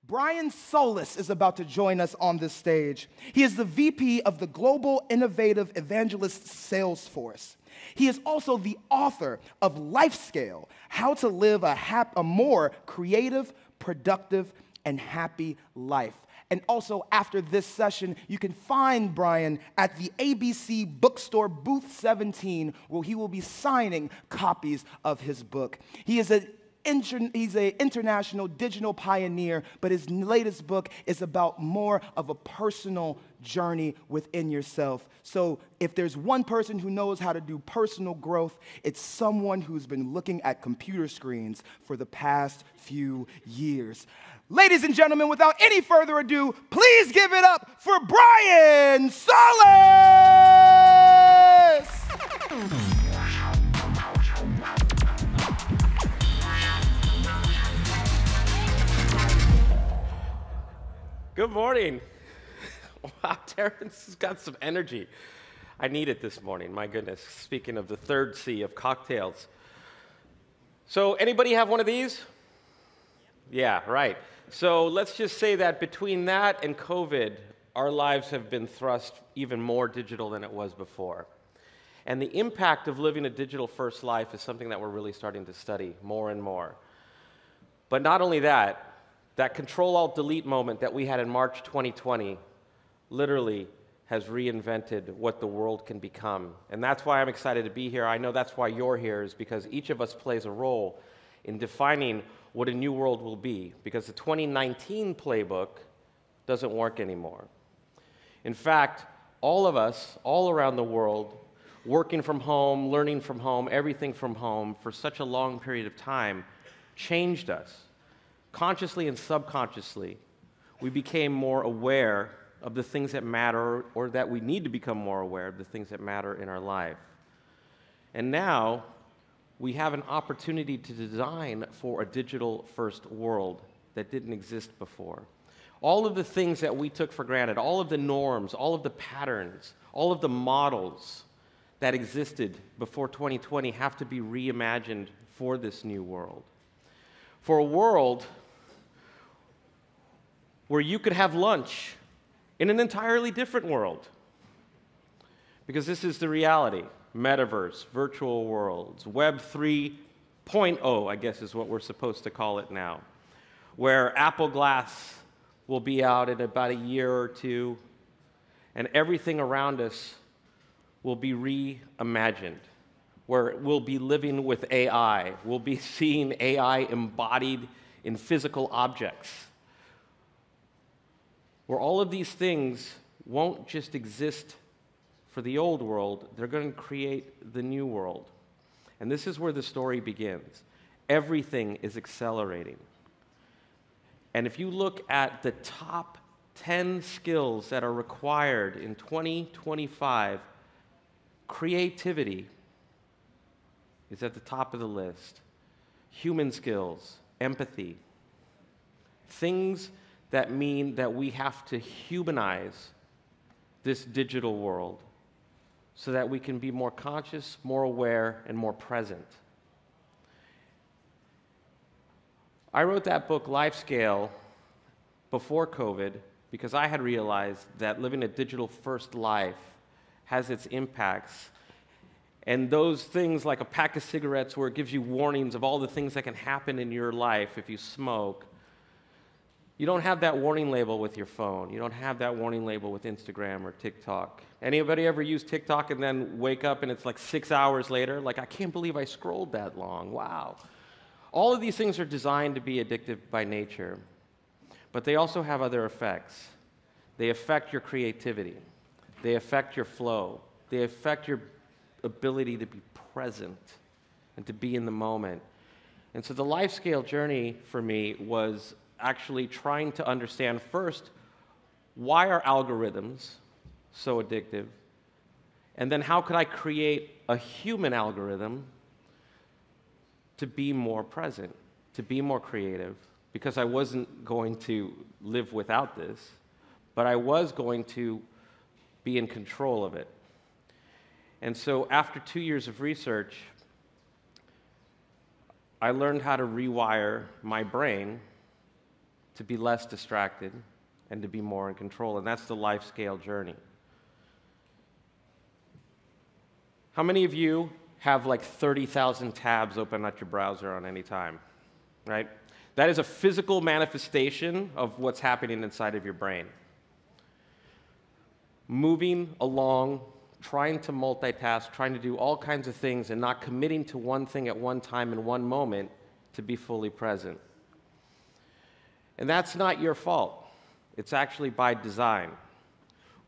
Brian Solis is about to join us on this stage. He is the VP of the Global Innovative Evangelist Salesforce. He is also the author of LifeSCALE, How to Live a More Creative, Productive, and Happy Life. And also, after this session, you can find Brian at the ABC Bookstore, Booth 17, where he will be signing copies of his book. He's an international digital pioneer, but his latest book is about more of a personal journey within yourself. So if there's one person who knows how to do personal growth, it's someone who's been looking at computer screens for the past few years. Ladies and gentlemen, without any further ado, please give it up for Brian Solis! Good morning. Wow, Terrence has got some energy. I need it this morning, my goodness. Speaking of the third C of cocktails. So anybody have one of these? Yeah, right. So let's just say that between that and COVID, our lives have been thrust even more digital than it was before. And the impact of living a digital-first life is something that we're really starting to study more and more. But not only that, that Control-Alt-Delete moment that we had in March 2020 literally has reinvented what the world can become. And that's why I'm excited to be here. I know that's why you're here, is because each of us plays a role in defining what a new world will be, because the 2019 playbook doesn't work anymore. In fact, all of us, all around the world, working from home, learning from home, everything from home for such a long period of time, changed us. Consciously and subconsciously, we became more aware of the things that matter, or that we need to become more aware of the things that matter in our life. And now, we have an opportunity to design for a digital-first world that didn't exist before. All of the things that we took for granted, all of the norms, all of the patterns, all of the models that existed before 2020 have to be reimagined for this new world. For a world where you could have lunch in an entirely different world. Because this is the reality. Metaverse, virtual worlds, Web 3.0, I guess is what we're supposed to call it now, where Apple Glass will be out in about a year or two, and everything around us will be reimagined, where we'll be living with AI, we'll be seeing AI embodied in physical objects, where all of these things won't just exist for the old world, they're going to create the new world. And this is where the story begins. Everything is accelerating. And if you look at the top 10 skills that are required in 2025, creativity is at the top of the list. Human skills, empathy, things that mean that we have to humanize this digital world so that we can be more conscious, more aware, and more present. I wrote that book, LifeSCALE, before COVID because I had realized that living a digital-first life has its impacts. And those things like a pack of cigarettes where it gives you warnings of all the things that can happen in your life if you smoke, you don't have that warning label with your phone. You don't have that warning label with Instagram or TikTok. Anybody ever use TikTok and then wake up and it's like 6 hours later? Like, I can't believe I scrolled that long. Wow. All of these things are designed to be addictive by nature, but they also have other effects. They affect your creativity. They affect your flow. They affect your ability to be present and to be in the moment. And so the LifeSCALE journey for me was actually trying to understand first, why are algorithms so addictive? And then how could I create a human algorithm to be more present, to be more creative? Because I wasn't going to live without this, but I was going to be in control of it. And so after 2 years of research, I learned how to rewire my brain to be less distracted, and to be more in control. And that's the LifeSCALE journey. How many of you have like 30,000 tabs open at your browser on any time, right? That is a physical manifestation of what's happening inside of your brain. Moving along, trying to multitask, trying to do all kinds of things, and not committing to one thing at one time in one moment to be fully present. And that's not your fault. It's actually by design.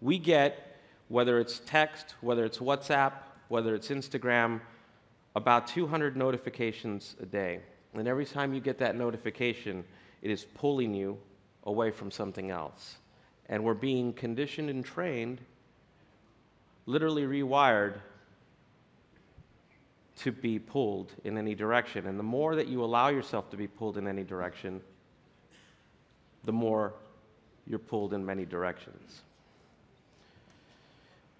We get, whether it's text, whether it's WhatsApp, whether it's Instagram, about 200 notifications a day. And every time you get that notification, it is pulling you away from something else. And we're being conditioned and trained, literally rewired, to be pulled in any direction. And the more that you allow yourself to be pulled in any direction, the more you're pulled in many directions.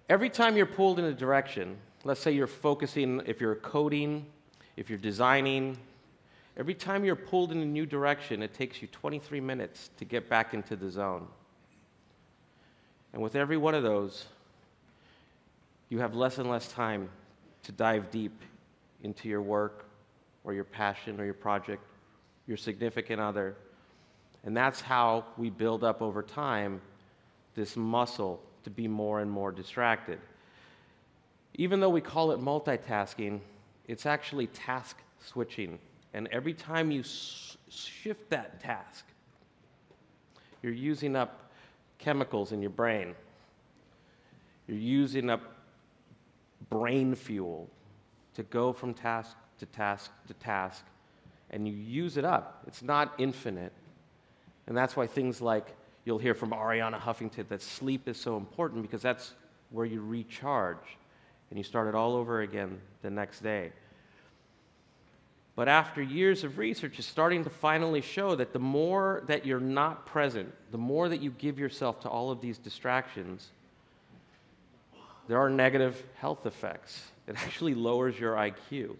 Every time you're pulled in a direction, let's say you're focusing, if you're coding, if you're designing, every time you're pulled in a new direction, it takes you 23 minutes to get back into the zone. And with every one of those, you have less and less time to dive deep into your work or your passion or your project, your significant other. And that's how we build up over time this muscle to be more and more distracted. Even though we call it multitasking, it's actually task switching. And every time you shift that task, you're using up chemicals in your brain. You're using up brain fuel to go from task to task to task, and you use it up. It's not infinite. And that's why things like, you'll hear from Arianna Huffington, that sleep is so important, because that's where you recharge and you start it all over again the next day. But after years of research, it's starting to finally show that the more that you're not present, the more that you give yourself to all of these distractions, there are negative health effects. It actually lowers your IQ.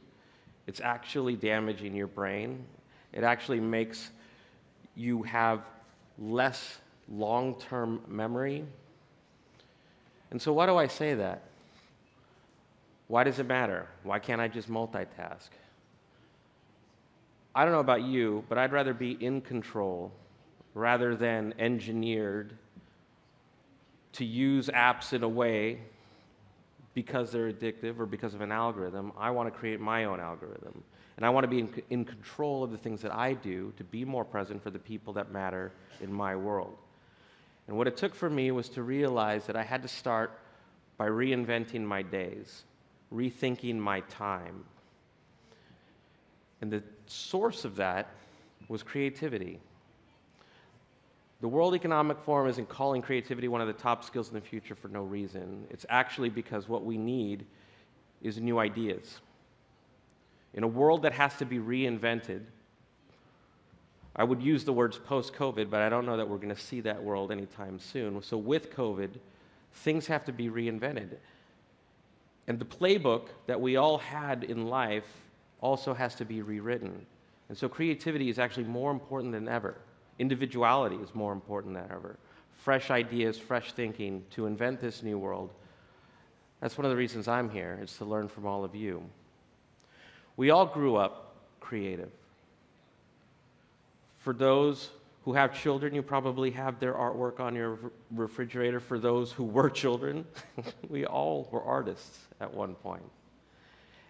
It's actually damaging your brain. It actually makes you have less long-term memory. And so why do I say that? Why does it matter? Why can't I just multitask? I don't know about you, but I'd rather be in control rather than engineered to use apps in a way because they're addictive or because of an algorithm. I want to create my own algorithm. And I want to be in control of the things that I do to be more present for the people that matter in my world. And what it took for me was to realize that I had to start by reinventing my days, rethinking my time. And the source of that was creativity. The World Economic Forum isn't calling creativity one of the top skills in the future for no reason. It's actually because what we need is new ideas. In a world that has to be reinvented, I would use the words post-COVID, but I don't know that we're going to see that world anytime soon. So with COVID, things have to be reinvented. And the playbook that we all had in life also has to be rewritten. And so creativity is actually more important than ever. Individuality is more important than ever. Fresh ideas, fresh thinking to invent this new world. That's one of the reasons I'm here, is to learn from all of you. We all grew up creative. For those who have children, you probably have their artwork on your refrigerator. For those who were children, we all were artists at one point.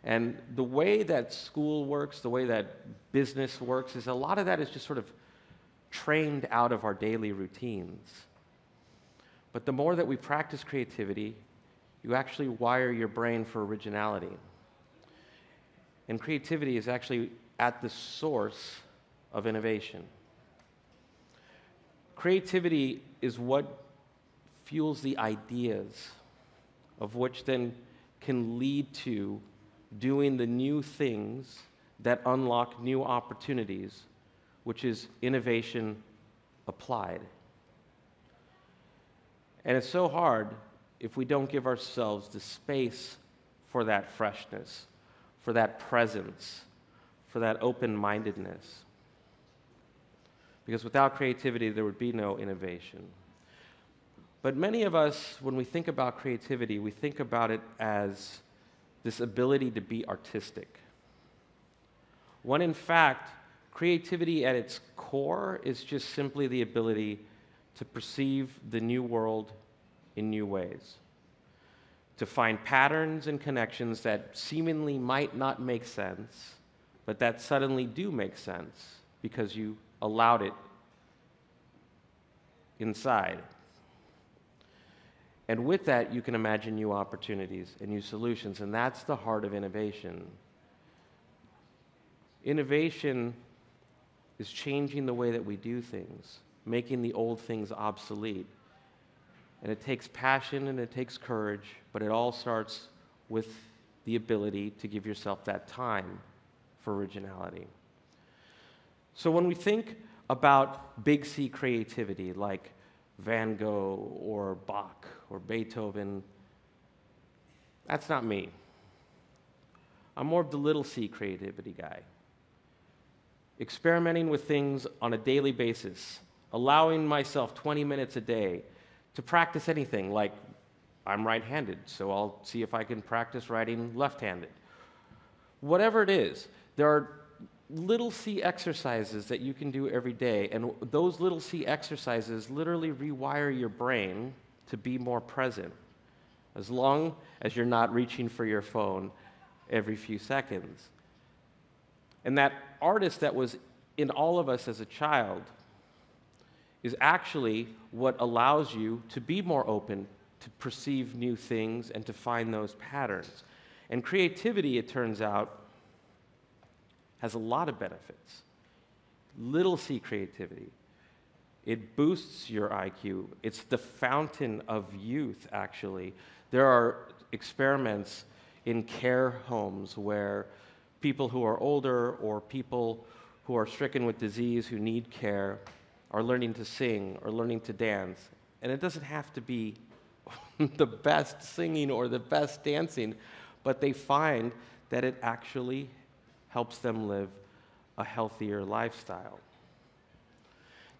And the way that school works, the way that business works, is a lot of that is just sort of trained out of our daily routines. But the more that we practice creativity, you actually wire your brain for originality. And creativity is actually at the source of innovation. Creativity is what fuels the ideas, of which then can lead to doing the new things that unlock new opportunities, which is innovation applied. And it's so hard if we don't give ourselves the space for that freshness, for that presence, for that open-mindedness. because without creativity, there would be no innovation. But many of us, when we think about creativity, we think about it as this ability to be artistic. When in fact, creativity at its core is just simply the ability to perceive the new world in new ways, to find patterns and connections that seemingly might not make sense, but that suddenly do make sense because you allowed it inside. And with that, you can imagine new opportunities and new solutions, and that's the heart of innovation. Innovation is changing the way that we do things, making the old things obsolete. And it takes passion and it takes courage, but it all starts with the ability to give yourself that time for originality. So when we think about big C creativity, like Van Gogh or Bach or Beethoven, that's not me. I'm more of the little c creativity guy. Experimenting with things on a daily basis, allowing myself 20 minutes a day to practice anything, like I'm right-handed, so I'll see if I can practice writing left-handed. Whatever it is, there are little c exercises that you can do every day, and those little c exercises literally rewire your brain to be more present, as long as you're not reaching for your phone every few seconds. And that artist that was in all of us as a child is actually what allows you to be more open, to perceive new things, and to find those patterns. And creativity, it turns out, has a lot of benefits. Little c creativity. It boosts your IQ. It's the fountain of youth, actually. There are experiments in care homes where people who are older or people who are stricken with disease who need care are learning to sing or learning to dance. And it doesn't have to be the best singing or the best dancing, but they find that it actually helps them live a healthier lifestyle.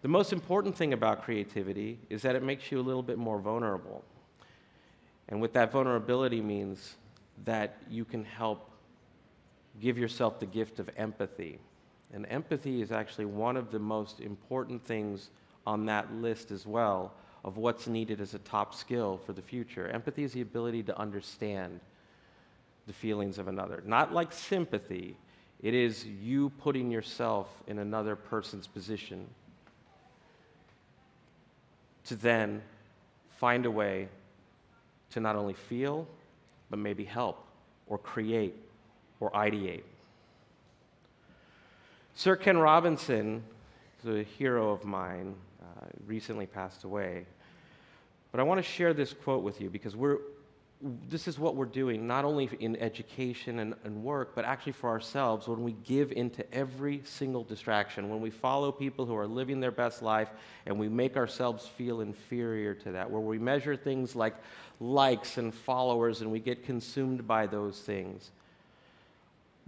The most important thing about creativity is that it makes you a little bit more vulnerable. And with that vulnerability means that you can help give yourself the gift of empathy. And empathy is actually one of the most important things on that list as well of what's needed as a top skill for the future. Empathy is the ability to understand the feelings of another. Not like sympathy. It is you putting yourself in another person's position to then find a way to not only feel, but maybe help or create or ideate. Sir Ken Robinson is a hero of mine, recently passed away. But I want to share this quote with you because this is what we're doing, not only in education and work, but actually for ourselves when we give into every single distraction, when we follow people who are living their best life and we make ourselves feel inferior to that, where we measure things like likes and followers and we get consumed by those things.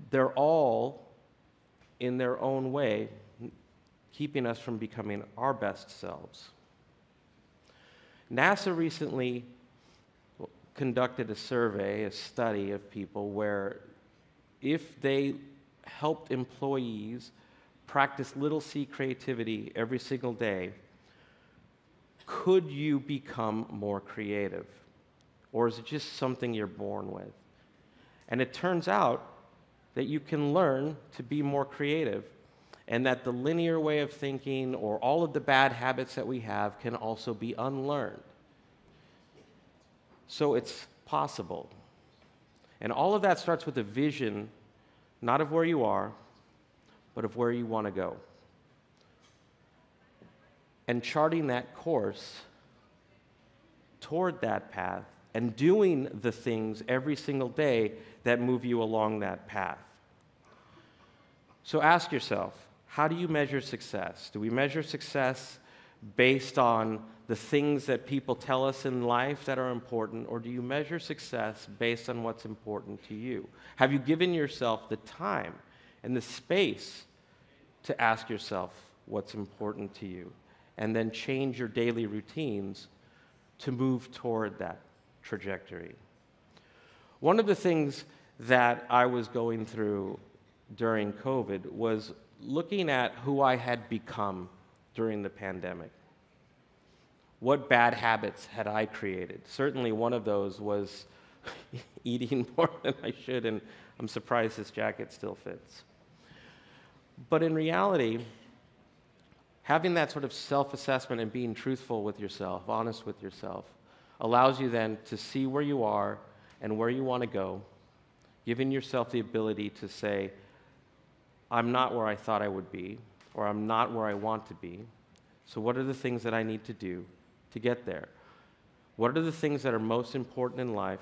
They're all, in their own way, keeping us from becoming our best selves. NASA recently conducted a survey, a study of people where if they helped employees practice little c creativity every single day, could you become more creative? Or is it just something you're born with? And it turns out that you can learn to be more creative, and that the linear way of thinking or all of the bad habits that we have can also be unlearned. So it's possible. And all of that starts with a vision, not of where you are, but of where you want to go. And charting that course toward that path and doing the things every single day that move you along that path. So ask yourself, how do you measure success? Do we measure success based on the things that people tell us in life that are important, or do you measure success based on what's important to you? Have you given yourself the time and the space to ask yourself what's important to you, and then change your daily routines to move toward that trajectory. One of the things that I was going through during COVID was looking at who I had become during the pandemic. What bad habits had I created? Certainly one of those was eating more than I should, and I'm surprised this jacket still fits. But in reality, having that sort of self-assessment and being truthful with yourself, honest with yourself, allows you then to see where you are and where you want to go, giving yourself the ability to say, I'm not where I thought I would be, or I'm not where I want to be, so what are the things that I need to do to get there? What are the things that are most important in life,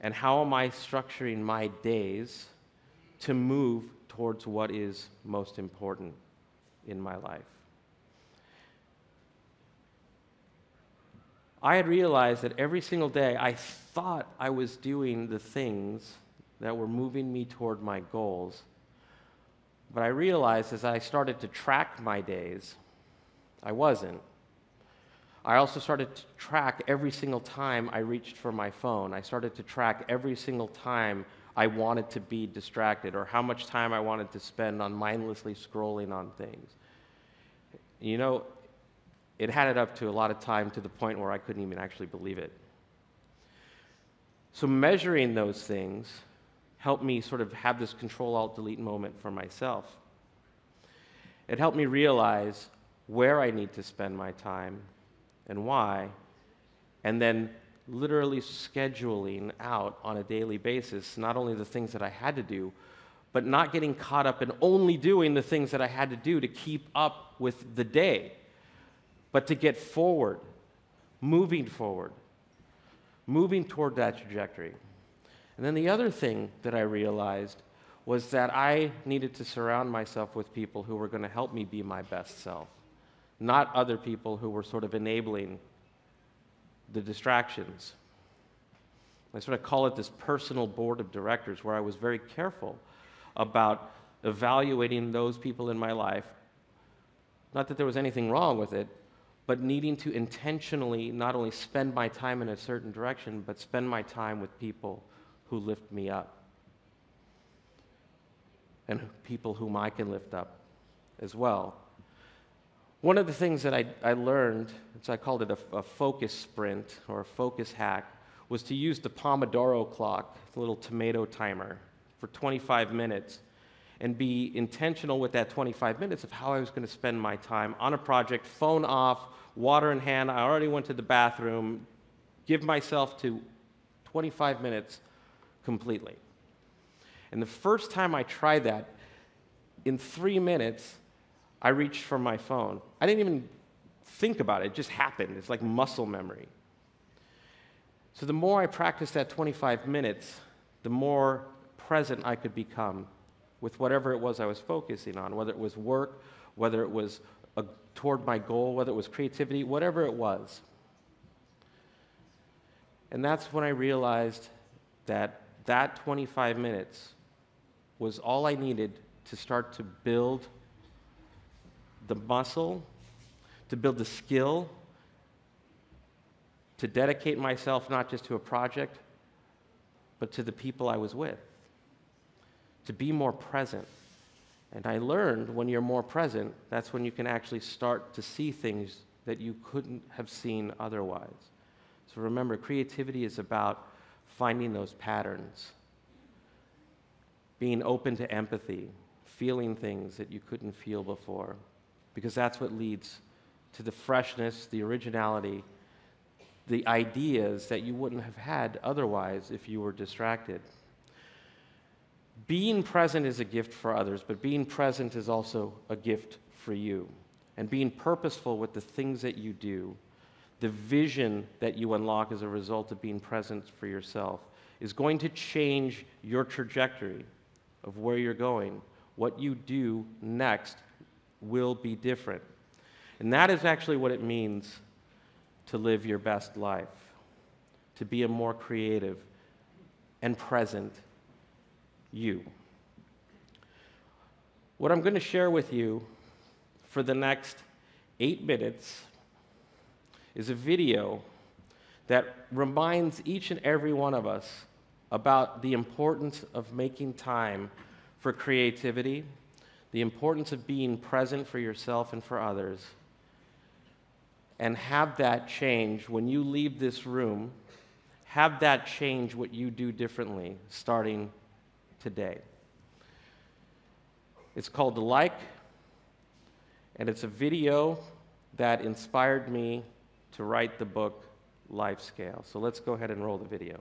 and how am I structuring my days to move towards what is most important in my life? I had realized that every single day I thought I was doing the things that were moving me toward my goals, but I realized as I started to track my days, I wasn't. I also started to track every single time I reached for my phone. I started to track every single time I wanted to be distracted, or how much time I wanted to spend on mindlessly scrolling on things. You know, it added up to a lot of time, to the point where I couldn't even actually believe it. So measuring those things helped me sort of have this Control-Alt-Delete moment for myself. It helped me realize where I need to spend my time and why, and then literally scheduling out on a daily basis not only the things that I had to do, but not getting caught up in only doing the things that I had to do to keep up with the day, but to get forward, moving toward that trajectory. And then the other thing that I realized was that I needed to surround myself with people who were going to help me be my best self, not other people who were sort of enabling the distractions. I sort of call it this personal board of directors, where I was very careful about evaluating those people in my life. Not that there was anything wrong with it, but needing to intentionally not only spend my time in a certain direction, but spend my time with people who lift me up, and people whom I can lift up as well. One of the things that I learned, so I called it a focus sprint or a focus hack, was to use the Pomodoro clock, the little tomato timer, for 25 minutes, and be intentional with that 25 minutes of how I was going to spend my time on a project, phone off, water in hand. I already went to the bathroom, give myself to 25 minutes completely. And the first time I tried that, in 3 minutes, I reached for my phone. I didn't even think about it. It just happened. It's like muscle memory. So the more I practiced that 25 minutes, the more present I could become with whatever it was I was focusing on, whether it was work, whether it was toward my goal, whether it was creativity, whatever it was. And that's when I realized that 25 minutes was all I needed to start to build the muscle, to build the skill, to dedicate myself not just to a project, but to the people I was with, to be more present. And I learned when you're more present, that's when you can actually start to see things that you couldn't have seen otherwise. So remember, creativity is about finding those patterns, being open to empathy, feeling things that you couldn't feel before, because that's what leads to the freshness, the originality, the ideas that you wouldn't have had otherwise if you were distracted. Being present is a gift for others, but being present is also a gift for you. And being purposeful with the things that you do, the vision that you unlock as a result of being present for yourself, is going to change your trajectory of where you're going. What you do next will be different. And that is actually what it means to live your best life, to be a more creative and present you. What I'm going to share with you for the next 8 minutes is a video that reminds each and every one of us about the importance of making time for creativity, the importance of being present for yourself and for others, and have that change when you leave this room, have that change what you do differently starting today. It's called Like, and it's a video that inspired me to write the book LifeSCALE. So let's go ahead and roll the video.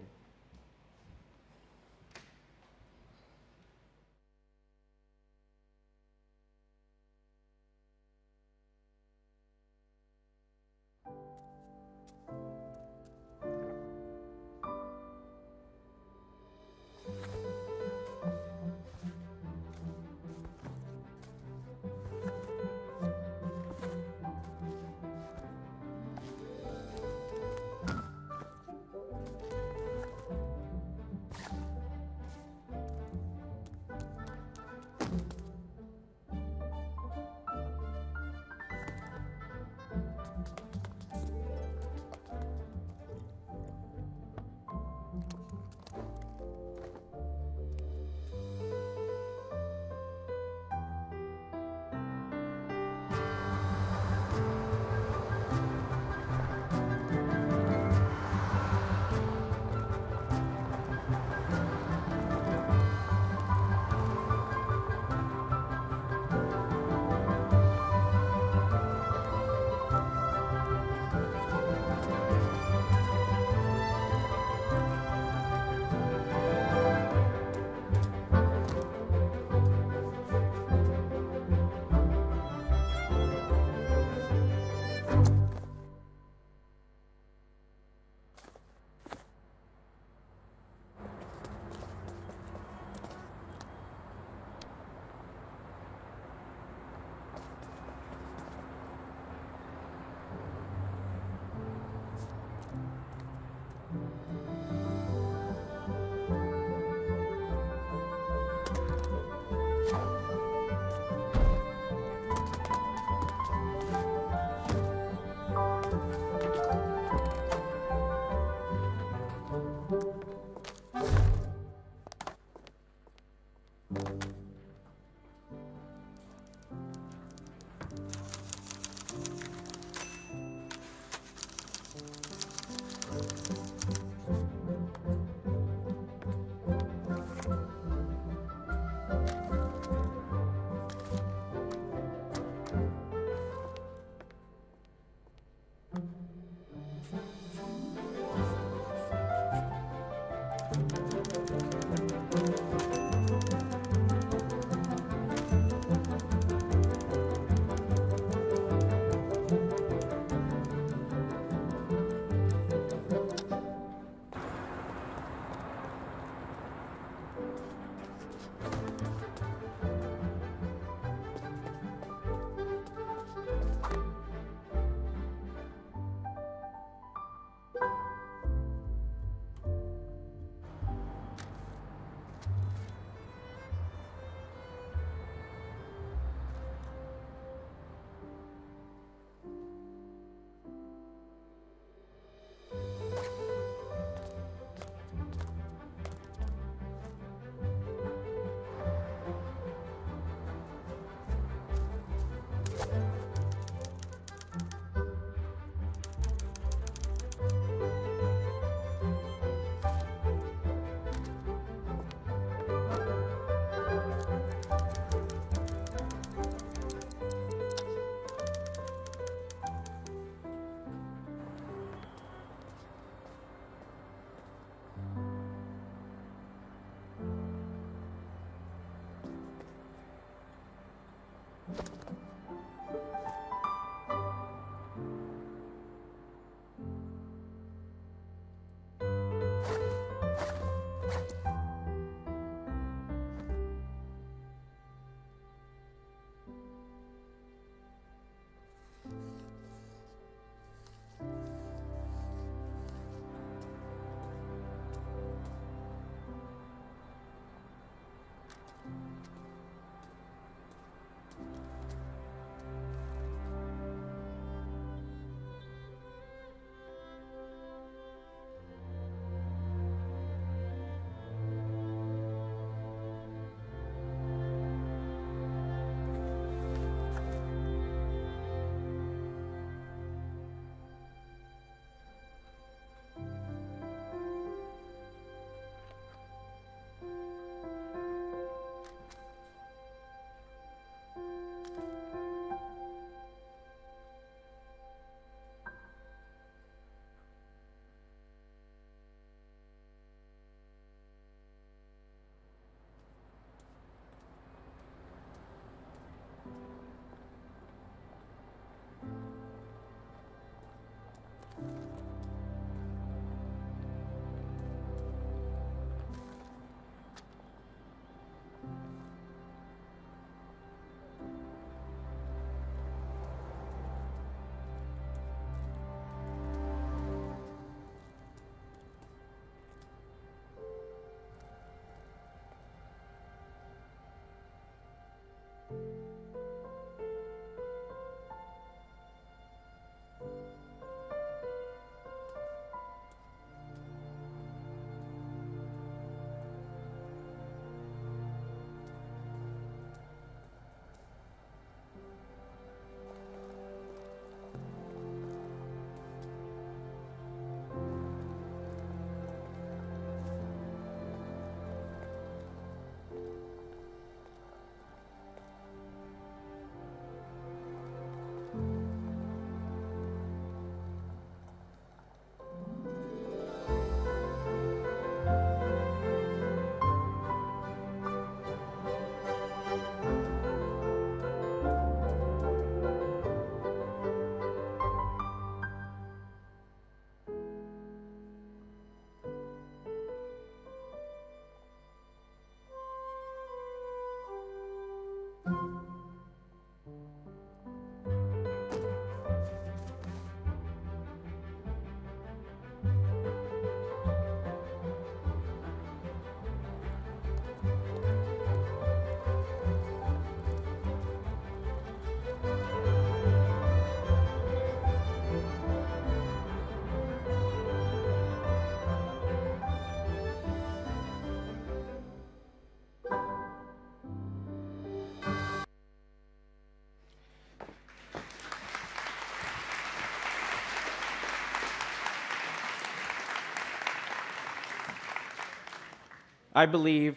I believe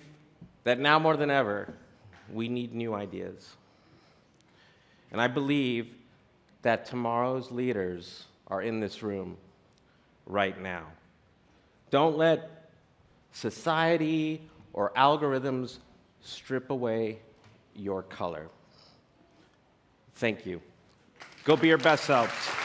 that now more than ever, we need new ideas. And I believe that tomorrow's leaders are in this room right now. Don't let society or algorithms strip away your color. Thank you. Go be your best selves.